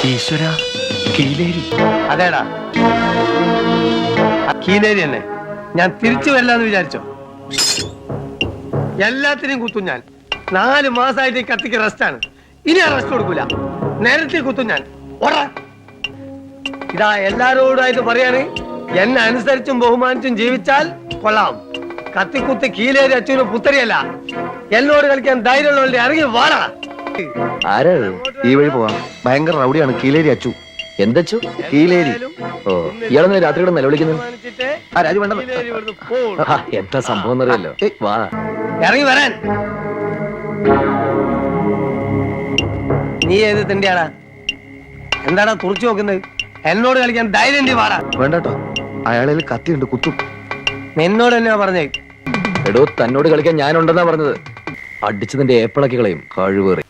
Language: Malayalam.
ഈശ്വര, കീലേരി. അതേടാ, കീലേരി തന്നെ. ഞാൻ തിരിച്ചു വരില്ലാന്ന് വിചാരിച്ചോ? എല്ലാത്തിനെയും കുത്തും ഞാൻ. 4 മാസമായിട്ട് ഈ കത്തിക്ക് റെസ്റ്റാണ്. ഇനി ആ റെസ്റ്റ് കൊടുക്കൂല. നേരത്തെ കുത്തും ഞാൻ. ഓടാ. ഇതാ എല്ലാരോടായിട്ട് പറയാണ്, എന്നെ അനുസരിച്ചും ബഹുമാനിച്ചും ജീവിച്ചാൽ കൊള്ളാം. കത്തിക്കുത്തി കീലേരി അച്ഛന് പുത്തരിയല്ല. എന്നോട് കളിക്കാൻ ധൈര്യമുള്ളവരുടെ ഇറങ്ങി വാടാ. ആരാ ഈ വഴി പോവാം? ഭയങ്കര റൗഡിയാണ് കീലേരി അച്ചു. എന്തച്ചു? കീലേരി. ഓ, ഇയാളെന്നെ രാത്രി കൂടെ നിലവിളിക്കുന്നു. എന്താ സംഭവം എന്നറിയല്ലോ. വാ, ഇറങ്ങി വരാൻ. നീ ഏത് തിണ്ടിയാടാ? എന്താടാ തുറച്ചു നോക്കുന്നത്? എന്നോട് കളിക്കാൻ ധൈര്യം വാടാ. വേണ്ടട്ടോ, അയാളിൽ കത്തിയുണ്ട്, കുത്തും. നിന്നോട് തന്നെയാ പറഞ്ഞേ. എടോ, തന്നോട് കളിക്കാൻ ഞാനുണ്ടെന്നാ പറഞ്ഞത്. അടിച്ചതിന്റെ ഏപ്പിളക്കി കളയും കഴിവേറി.